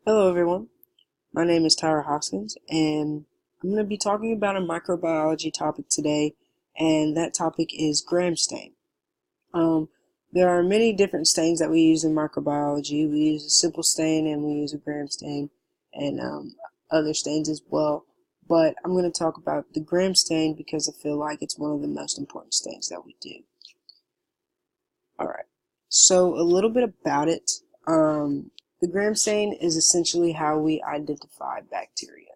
Hello everyone, my name is Tyra Hoskins and I'm going to be talking about a microbiology topic today, and that topic is gram stain. Um, there are many different stains that we use in microbiology. We use a simple stain and we use a gram stain and other stains as well, but I'm going to talk about the gram stain because I feel like it's one of the most important stains that we do. Alright, so a little bit about it. The gram stain is essentially how we identify bacteria.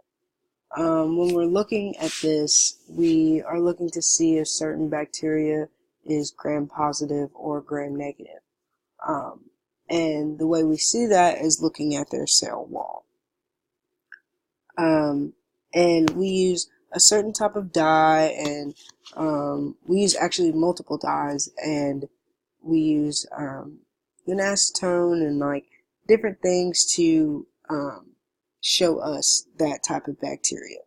When we're looking at this, we are looking to see if certain bacteria is gram positive or gram negative. And the way we see that is looking at their cell wall. And we use a certain type of dye, and we use actually multiple dyes, and we use an acetone and like different things to show us that type of bacteria.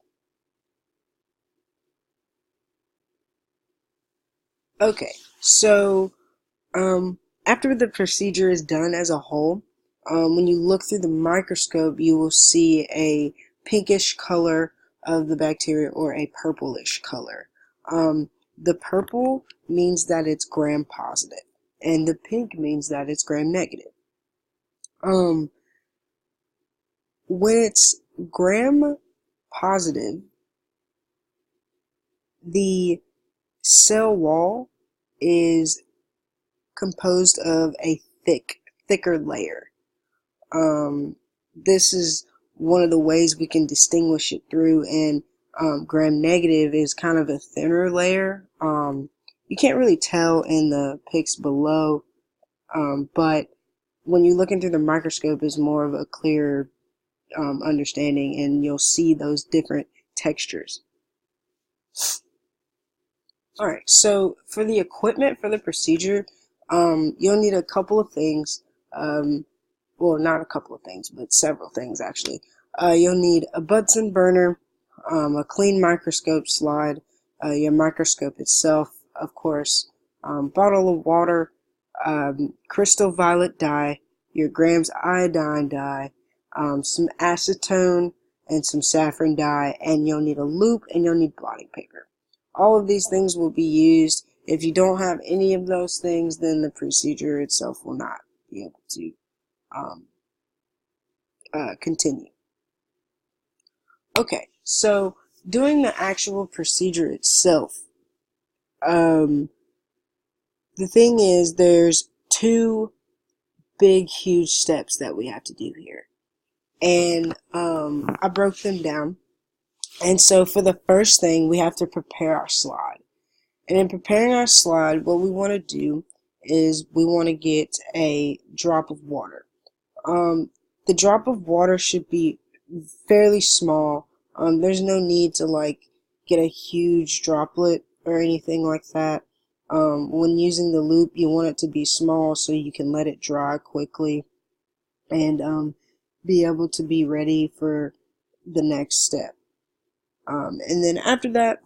Okay, so after the procedure is done as a whole, when you look through the microscope, you will see a pinkish color of the bacteria or a purplish color. The purple means that it's gram positive, and the pink means that it's gram negative. Um, when it's gram positive, the cell wall is composed of a thicker layer. This is one of the ways we can distinguish it through, and gram negative is kind of a thinner layer. You can't really tell in the pics below, but when you look into the microscope, it's more of a clear understanding, and you'll see those different textures. Alright, so for the equipment for the procedure, you'll need a couple of things. Well, not a couple of things, but several things actually. You'll need a Bunsen burner, a clean microscope slide, your microscope itself, of course, bottle of water, crystal violet dye, your grams iodine dye, some acetone, and some saffron dye, and you'll need a loop, and you'll need blotting paper. All of these things will be used. If you don't have any of those things, then the procedure itself will not be able to continue. Okay, so doing the actual procedure itself, the thing is there's two big, huge steps that we have to do here. And I broke them down. And so for the first thing, we have to prepare our slide. And in preparing our slide, what we want to do is we want to get a drop of water. The drop of water should be fairly small. There's no need to like get a huge droplet or anything like that. When using the loop, you want it to be small so you can let it dry quickly and be able to be ready for the next step. And then after that,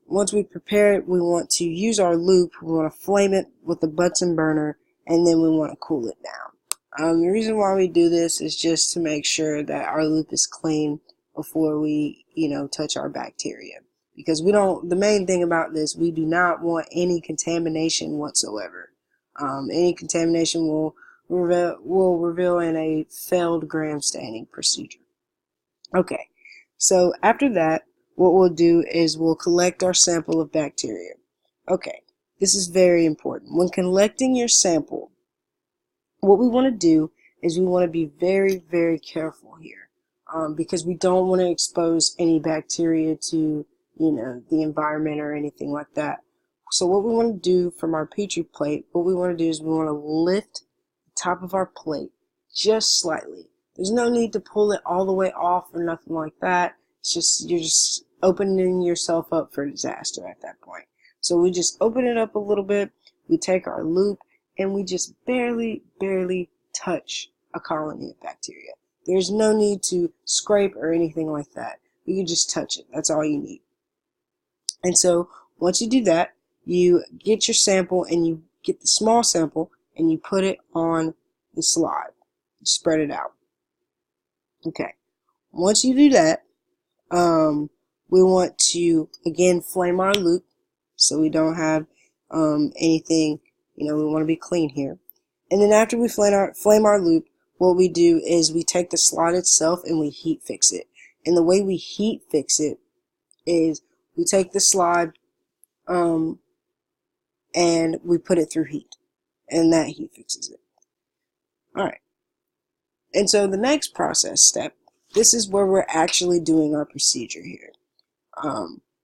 once we prepare it, we want to use our loop. We want to flame it with the Bunsen burner, and then we want to cool it down. The reason why we do this is just to make sure that our loop is clean before we, touch our bacteria. Because the main thing about this, we do not want any contamination whatsoever. Any contamination will reveal in a failed gram staining procedure. Okay, so after that, what we'll do is we'll collect our sample of bacteria. Okay, this is very important. When collecting your sample, what we want to do is we want to be very, very careful here, because we don't want to expose any bacteria to, the environment or anything like that. So what we want to do from our Petri plate, what we want to do is we want to lift the top of our plate just slightly. There's no need to pull it all the way off or nothing like that. It's just, you're just opening yourself up for disaster at that point. So we just open it up a little bit, we take our loop, and we just barely touch a colony of bacteria. There's no need to scrape or anything like that. You can just touch it. That's all you need. And so once you do that, you get your sample and you get the small sample and you put it on the slide. You spread it out. Okay, once you do that, we want to again flame our loop so we don't have anything, we want to be clean here. And then after we flame our loop, what we do is we take the slide itself and we heat fix it. And the way we heat fix it is we take the slide and we put it through heat, and that heat fixes it. Alright, and so the next process step, this is where we're actually doing our procedure here.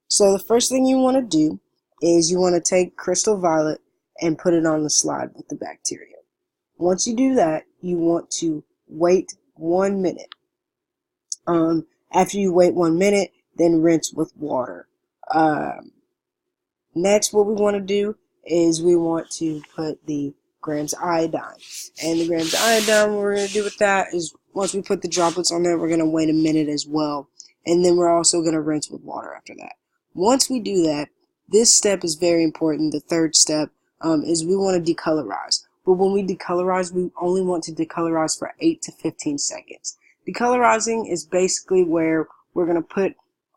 So the first thing you want to do is you want to take Crystal Violet and put it on the slide with the bacteria. Once you do that, you want to wait 1 minute. After you wait 1 minute, then rinse with water. Next, what we want to do is we want to put the grams iodine. And the grams iodine, what we're going to do with that is once we put the droplets on there, we're going to wait a minute as well. And then we're also going to rinse with water after that. Once we do that, this step is very important. The third step is we want to decolorize. But when we decolorize, we only want to decolorize for 8 to 15 seconds. Decolorizing is basically where we're going to put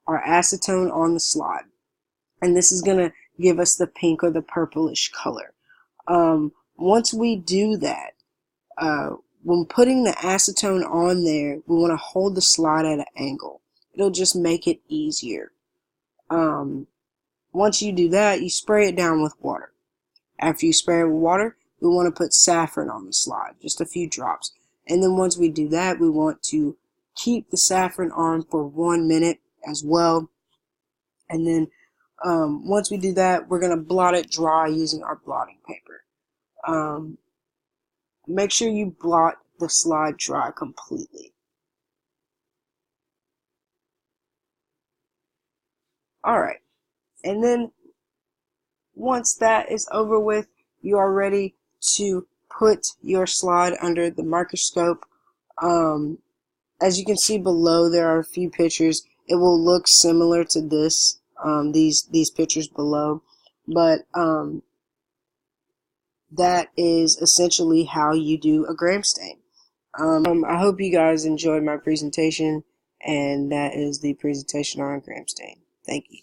our acetone on the slide. And this is going to give us the pink or the purplish color. Once we do that, when putting the acetone on there, we want to hold the slide at an angle. It'll just make it easier. Once you do that, you spray it down with water. After you spray it with water, we want to put saffron on the slide, just a few drops. And then once we do that, we want to keep the saffron on for 1 minute as well. And then once we do that, we're going to blot it dry using our blotting paper. Make sure you blot the slide dry completely. Alright, and then once that is over with, you are ready to put your slide under the microscope. As you can see below, there are a few pictures. It will look similar to this, these pictures below, but that is essentially how you do a gram stain. I hope you guys enjoyed my presentation, and that is the presentation on gram stain. Thank you.